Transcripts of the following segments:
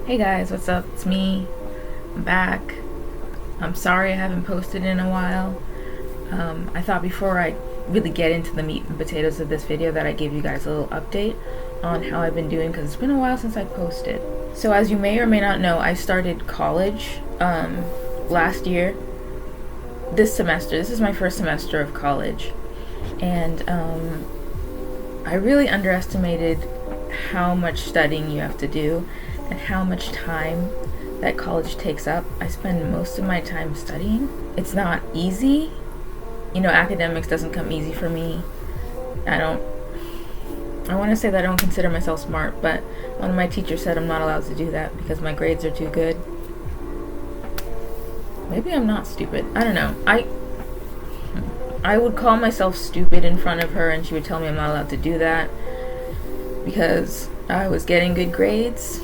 Hey guys, what's up? It's me. I'm back. I'm sorry I haven't posted in a while. I thought before I really get into the meat and potatoes of this video that I give you guys a little update on how I've been doing because it's been a while since I posted. So as you may or may not know, I started college last year. This semester. This is my first semester of college. And I really underestimated how much studying you have to do and how much time that college takes up. I spend most of my time studying. It's not easy. You know, academics doesn't come easy for me. I want to say that I don't consider myself smart, but one of my teachers said I'm not allowed to do that because my grades are too good. Maybe I'm not stupid. I don't know. I would call myself stupid in front of her and she would tell me I'm not allowed to do that because I was getting good grades.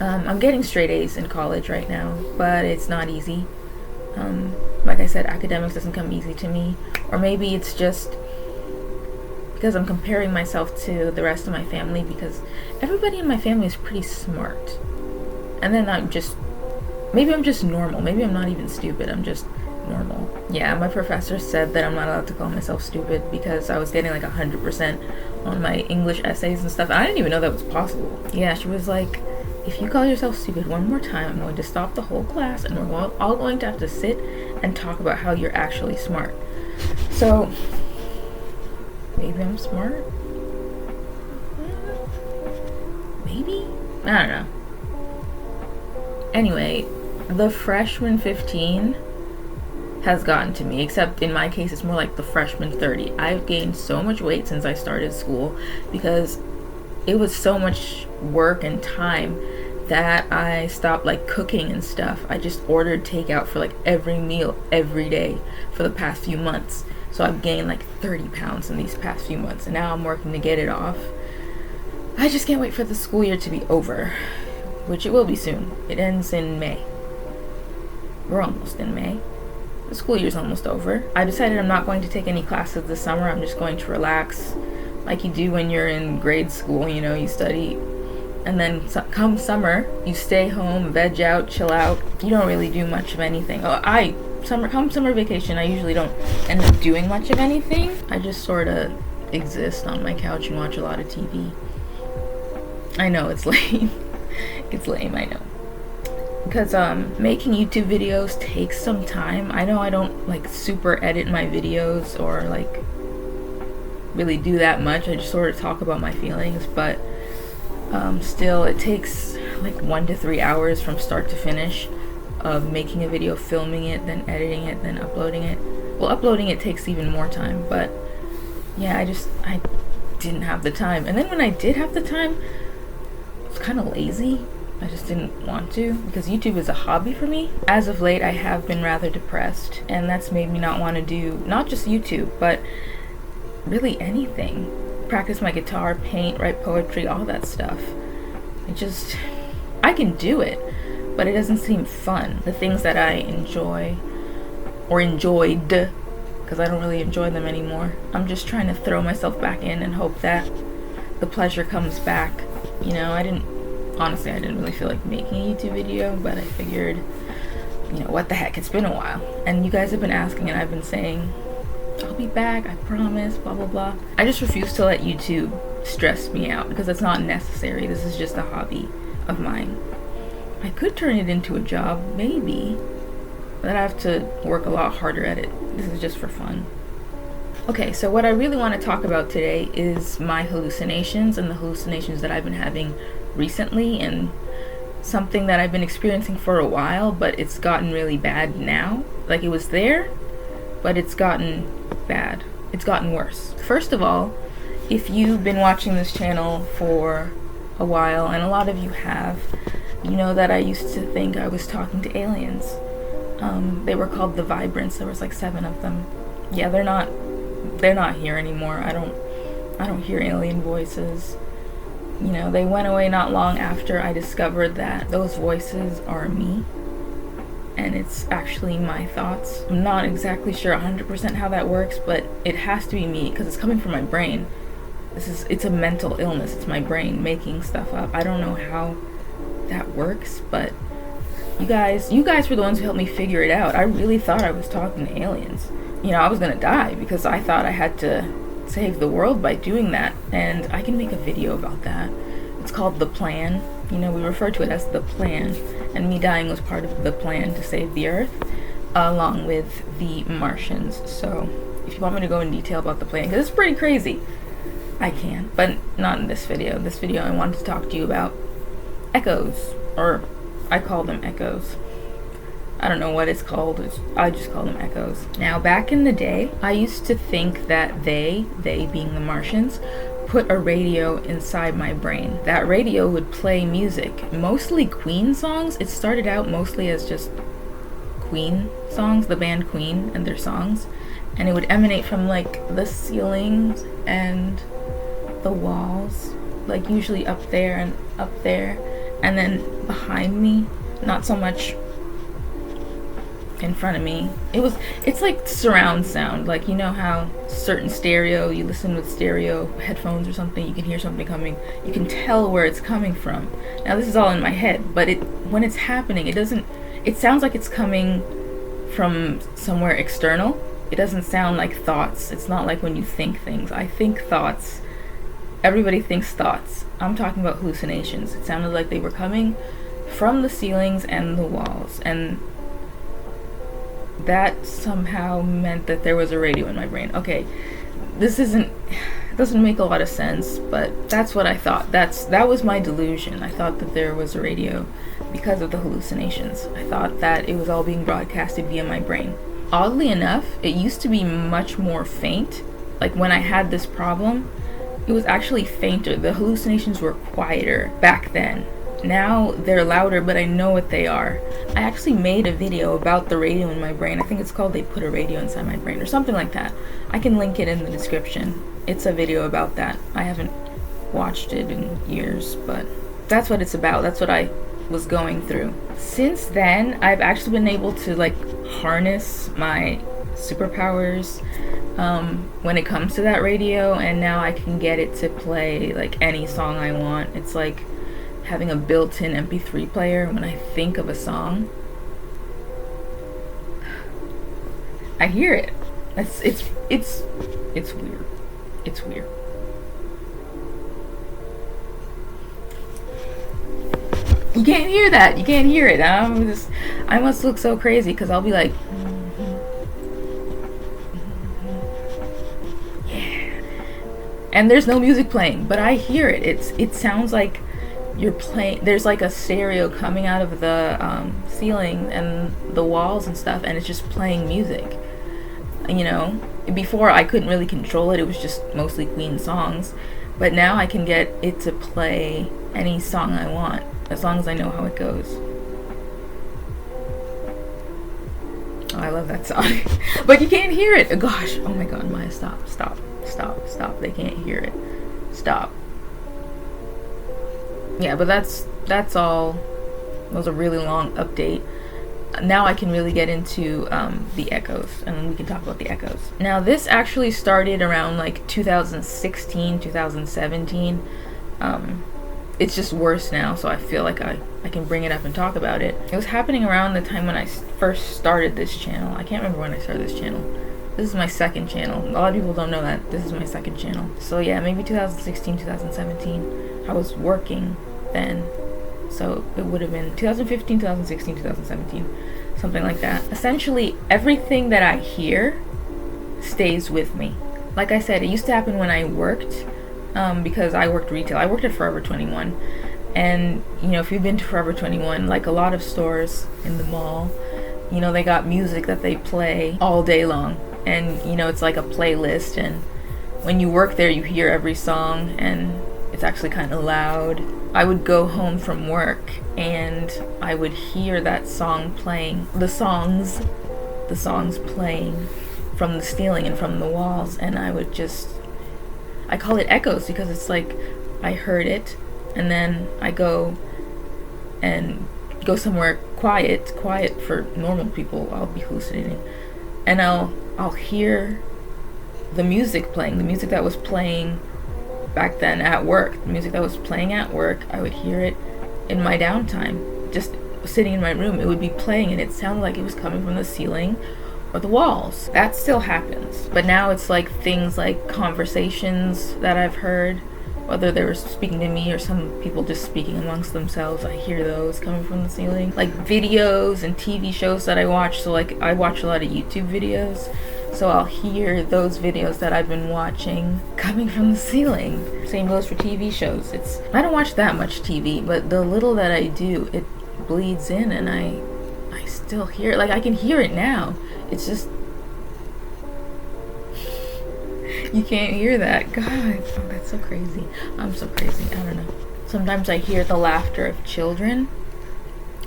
I'm getting straight A's in college right now, but it's not easy. Like I said, academics doesn't come easy to me. Or maybe it's just because I'm comparing myself to the rest of my family because everybody in my family is pretty smart. And then maybe I'm just normal. Maybe I'm not even stupid. I'm just normal. Yeah, my professor said that I'm not allowed to call myself stupid because I was getting like 100% on my English essays and stuff. I didn't even know that was possible. Yeah, she was like, if you call yourself stupid one more time, I'm going to stop the whole class and we're all going to have to sit and talk about how you're actually smart. So, maybe I'm smart? Maybe? I don't know. Anyway, the freshman 15 has gotten to me, except in my case it's more like the freshman 30. I've gained so much weight since I started school because it was so much work and time that I stopped like cooking and stuff. I just ordered takeout for like every meal every day for the past few months. So I've gained like 30 pounds in these past few months and now I'm working to get it off. I just can't wait for the school year to be over, which it will be soon. It ends in May. We're almost in May. The school year's almost over. I decided I'm not going to take any classes this summer. I'm just going to relax like you do when you're in grade school. You know, you study and then come summer you stay home, veg out, chill out. You don't really do much of anything. Come summer vacation I usually don't end up doing much of anything. I just sort of exist on my couch and watch a lot of TV. I know it's lame. It's lame, I know. Because making YouTube videos takes some time. I know I don't like super edit my videos or like really do that much. I just sort of talk about my feelings, but still it takes like 1 to 3 hours from start to finish of making a video, filming it, then editing it, then uploading it. Well, uploading it takes even more time, but yeah, I didn't have the time. And then when I did have the time, I was kind of lazy. I just didn't want to because YouTube is a hobby for me. As of late, I have been rather depressed, and that's made me not want to do not just YouTube, but really anything. Practice my guitar, paint, write poetry, all that stuff. I can do it, but it doesn't seem fun. The things that I enjoy or enjoyed, because I don't really enjoy them anymore. I'm just trying to throw myself back in and hope that the pleasure comes back. You know, honestly, I didn't really feel like making a YouTube video, but I figured, you know, what the heck, it's been a while. And you guys have been asking and I've been saying, I'll be back, I promise, blah, blah, blah. I just refuse to let YouTube stress me out because it's not necessary. This is just a hobby of mine. I could turn it into a job, maybe, but I have to work a lot harder at it. This is just for fun. Okay, so what I really want to talk about today is my hallucinations and the hallucinations that I've been having recently, and something that I've been experiencing for a while, but it's gotten really bad now. Like, it was there, but it's gotten bad. It's gotten worse. First of all, if you've been watching this channel for a while, and a lot of you have, you know that I used to think I was talking to aliens. They were called the Vibrants. There was like 7 of them. Yeah, they're not here anymore. I don't hear alien voices. You know, they went away not long after I discovered that those voices are me and it's actually my thoughts. I'm not exactly sure 100% how that works, but it has to be me because it's coming from my brain. It's a mental illness. It's my brain making stuff up. I don't know how that works, but you guys were the ones who helped me figure it out. I really thought I was talking to aliens. I was gonna die because I thought I had to save the world by doing that, and I can make a video about that. It's called The Plan. We refer to it as The Plan, and me dying was part of the plan to save the Earth, along with the Martians. So if you want me to go in detail about the plan, because it's pretty crazy, I can, but not in this video. This video I wanted to talk to you about echoes, or I call them echoes. I don't know what it's called. I just call them echoes. Now, back in the day, I used to think that they being the Martians, put a radio inside my brain. That radio would play music, mostly Queen songs. It started out mostly as just Queen songs, the band Queen and their songs, and it would emanate from like the ceilings and the walls, like usually up there and up there, and then behind me, not so much in front of me. It's like surround sound, like how certain stereo, you listen with stereo headphones or something, you can hear something coming, you can tell where it's coming from. Now this is all in my head, but when it's happening, it sounds like it's coming from somewhere external. It doesn't sound like thoughts. It's not like when you think things. I think thoughts. Everybody thinks thoughts. I'm talking about hallucinations. It sounded like they were coming from the ceilings and the walls, and that somehow meant that there was a radio in my brain. Okay, it doesn't make a lot of sense, but that's what I thought. That was my delusion. I thought that there was a radio because of the hallucinations. I thought that it was all being broadcasted via my brain. Oddly enough, it used to be much more faint. Like when I had this problem, it was actually fainter. The hallucinations were quieter back then. Now they're louder, but I know what they are. I actually made a video about the radio in my brain. I think it's called They Put a Radio Inside My Brain or something like that. I can link it in the description. It's a video about that. I haven't watched it in years, but that's what it's about. That's what I was going through. Since then, I've actually been able to like harness my superpowers when it comes to that radio, and now I can get it to play like any song I want. It's like having a built-in MP3 player. When I think of a song, I hear it. It's weird. It's weird. You can't hear that. You can't hear it. I must look so crazy because I'll be like, yeah, and there's no music playing, but I hear it. It sounds like you're playing. There's like a stereo coming out of the ceiling and the walls and stuff, and it's just playing music. Before I couldn't really control it. It was just mostly Queen songs, but now I can get it to play any song I want, as long as I know how it goes. Oh, I love that song. But you can't hear it. Gosh, oh my god, Maya, stop. They can't hear it. Stop. Yeah, but that's all. That was a really long update. Now I can really get into the echoes, and we can talk about the echoes. Now this actually started around like 2016, 2017. It's just worse now, so I feel like I can bring it up and talk about it. It was happening around the time when I first started this channel. I can't remember when I started this channel. This is my second channel. A lot of people don't know that. This is my second channel. So yeah, maybe 2016, 2017. I was working then. So it would have been 2015, 2016, 2017. Something like that. Essentially, everything that I hear stays with me. Like I said, it used to happen when I worked. Because I worked retail. I worked at Forever 21, and if you've been to Forever 21, like a lot of stores in the mall, they got music that they play all day long, and it's like a playlist, and when you work there you hear every song, and it's actually kind of loud. I would go home from work and I would hear that song playing, the songs playing from the ceiling and from the walls, and I call it echoes because it's like I heard it, and then I go somewhere quiet for normal people. I'll be hallucinating, and I'll hear the music playing, the music that was playing back then at work, the music that was playing at work. I would hear it in my downtime, just sitting in my room. It would be playing and it sounded like it was coming from the ceiling or the walls. That still happens, but now it's like things like conversations that I've heard, whether they were speaking to me or some people just speaking amongst themselves. I hear those coming from the ceiling. Like videos and TV shows that I watch. So like I watch a lot of YouTube videos, so I'll hear those videos that I've been watching coming from the ceiling. Same goes for TV shows. I don't watch that much TV, but the little that I do, it bleeds in, and I still hear it. Like I can hear it now. It's just you can't hear that. God, oh, that's so crazy. I'm so crazy. I don't know. Sometimes I hear the laughter of children.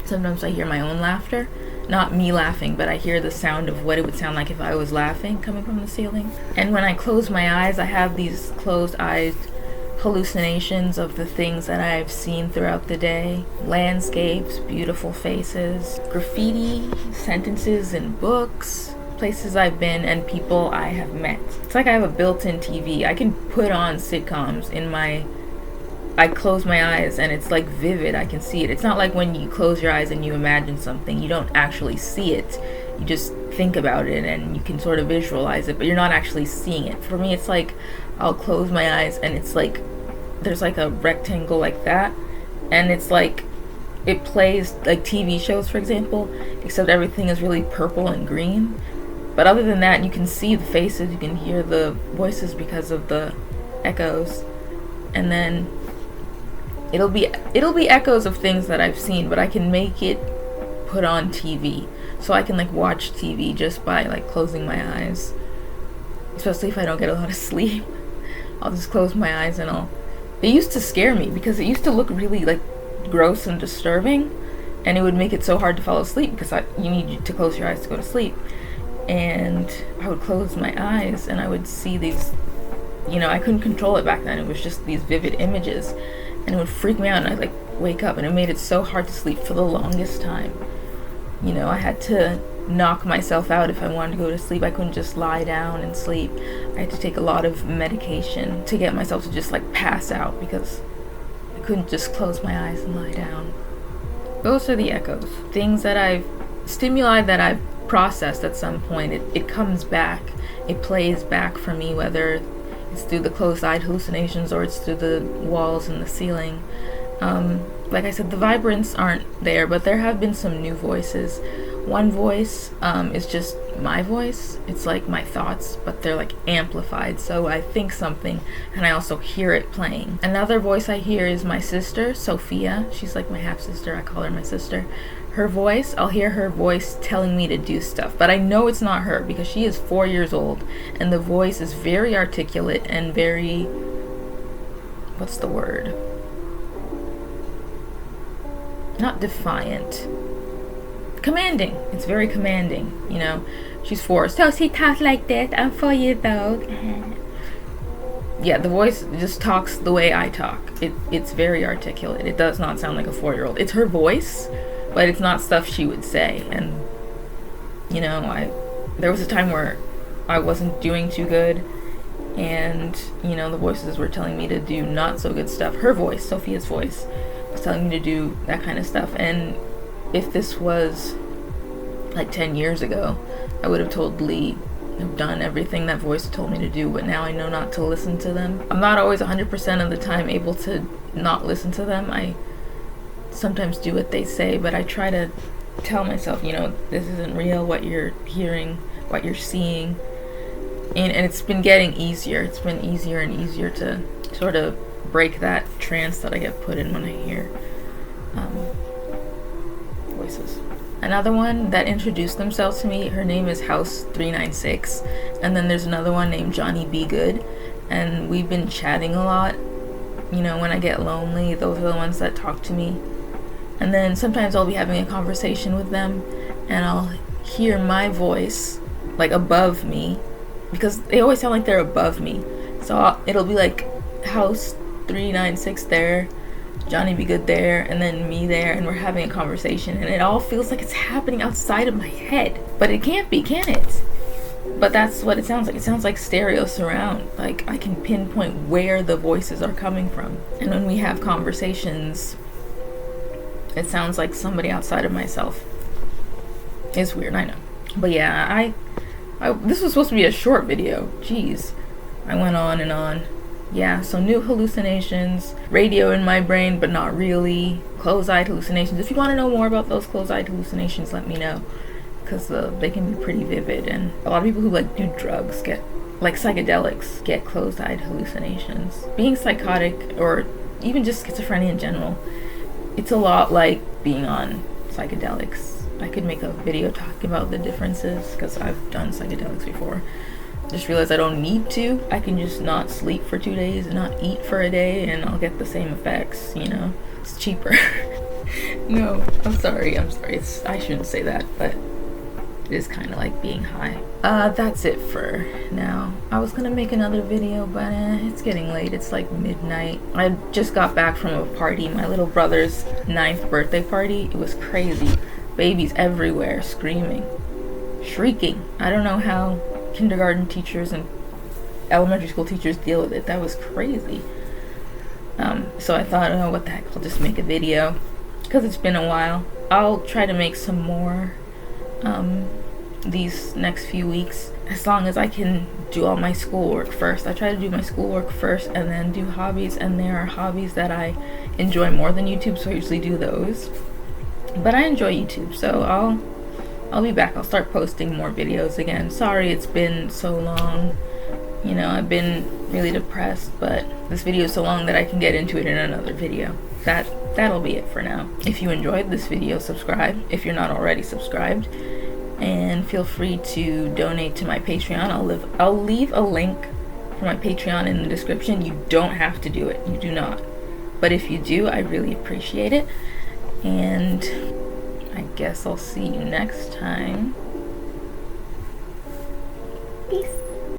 Sometimes I hear my own laughter. Not me laughing, but I hear the sound of what it would sound like if I was laughing coming from the ceiling. And when I close my eyes, I have these closed eyes hallucinations of the things that I've seen throughout the day. Landscapes, beautiful faces, graffiti, sentences in books, places I've been, and people I have met. It's like I have a built-in TV. I can put on sitcoms I close my eyes and it's like vivid. I can see it. It's not like when you close your eyes and you imagine something. You don't actually see it. You just think about it and you can sort of visualize it, but you're not actually seeing it. For me, it's like I'll close my eyes and it's like there's like a rectangle like that, and it's like it plays like TV shows, for example, except everything is really purple and green. But other than that, you can see the faces, you can hear the voices because of the echoes, and then it'll be echoes of things that I've seen, but I can make it put on TV, so I can like watch TV just by like closing my eyes. Especially if I don't get a lot of sleep, I'll just close my eyes and It used to scare me because it used to look really like gross and disturbing, and it would make it so hard to fall asleep because you need to close your eyes to go to sleep. And I would close my eyes and I would see these, I couldn't control it back then. It was just these vivid images, and it would freak me out, and I'd like wake up, and it made it so hard to sleep for the longest time. I had to knock myself out if I wanted to go to sleep. I couldn't just lie down and sleep. I had to take a lot of medication to get myself to just like pass out, because I couldn't just close my eyes and lie down. Those are the echoes. Stimuli that I've processed at some point. It comes back. It plays back for me, whether it's through the closed-eyed hallucinations or it's through the walls and the ceiling. Like I said, the vibrants aren't there, but there have been some new voices. One voice is just my voice. It's like my thoughts, but they're like amplified, so I think something and I also hear it playing. Another voice I hear is my sister, Sophia. She's like my half-sister. I call her my sister. Her voice, I'll hear her voice telling me to do stuff, but I know it's not her because she is 4 years old, and the voice is very articulate and very, what's the word? Not defiant. Commanding. It's very commanding, She's 4. So she talks like this. I'm 4 years old. Yeah, the voice just talks the way I talk. It's very articulate. It does not sound like a 4-year-old. It's her voice, but it's not stuff she would say. And, there was a time where I wasn't doing too good, and, the voices were telling me to do not so good stuff. Her voice, Sophia's voice, was telling me to do that kind of stuff. And if this was like 10 years ago, I would have totally have done everything that voice told me to do, but now I know not to listen to them. I'm not always 100% of the time able to not listen to them. I sometimes do what they say, but I try to tell myself, this isn't real, what you're hearing, what you're seeing. And it's been getting easier. It's been easier and easier to sort of break that trance that I get put in when I hear voices. Another one that introduced themselves to me, her name is House 396, and then there's another one named Johnny Be Good, and we've been chatting a lot. When I get lonely, those are the ones that talk to me. And then sometimes I'll be having a conversation with them, and I'll hear my voice like above me, because they always sound like they're above me. So it'll be like House 396 there, Johnny Be Good there, and then me there, and we're having a conversation, and it all feels like it's happening outside of my head. But it can't be, can it? But that's what it sounds like. It sounds like stereo surround. Like I can pinpoint where the voices are coming from. And when we have conversations, It sounds like somebody outside of myself. It's weird, I know. But yeah, this was supposed to be a short video. Jeez. I went on and on. Yeah, so new hallucinations, radio in my brain, but not really. Closed-eyed hallucinations. If you want to know more about those closed-eyed hallucinations, let me know. Because they can be pretty vivid. And a lot of people who like do drugs get, like psychedelics, get closed-eyed hallucinations. Being psychotic, or even just schizophrenia in general, it's a lot like being on psychedelics. I could make a video talking about the differences because I've done psychedelics before. Just realized I don't need to. I can just not sleep for 2 days and not eat for a day and I'll get the same effects, you know? It's cheaper. No, I'm sorry. I shouldn't say that, but it is kind of like being high. That's it for now. I was gonna make another video, but it's getting late. It's like midnight. I just got back from a party, my little brother's 9th birthday party. It was crazy. Babies everywhere, screaming, shrieking. I don't know how kindergarten teachers and elementary school teachers deal with it. That was crazy. So I thought, oh, what the heck, I'll just make a video because it's been a while. I'll try to make some more these next few weeks, as long as I can do all my schoolwork first. I try to do my schoolwork first and then do hobbies, and there are hobbies that I enjoy more than YouTube, so I usually do those. But I enjoy YouTube, so I'll be back. I'll start posting more videos again. Sorry it's been so long. You know, I've been really depressed, but this video is so long that I can get into it in another video. That'll be it for now. If you enjoyed this video, subscribe if you're not already subscribed, and feel free to donate to my Patreon. I'll leave a link for my Patreon in the description. You don't have to do it. You do not. But if you do, I really appreciate it. And I guess I'll see you next time. Peace.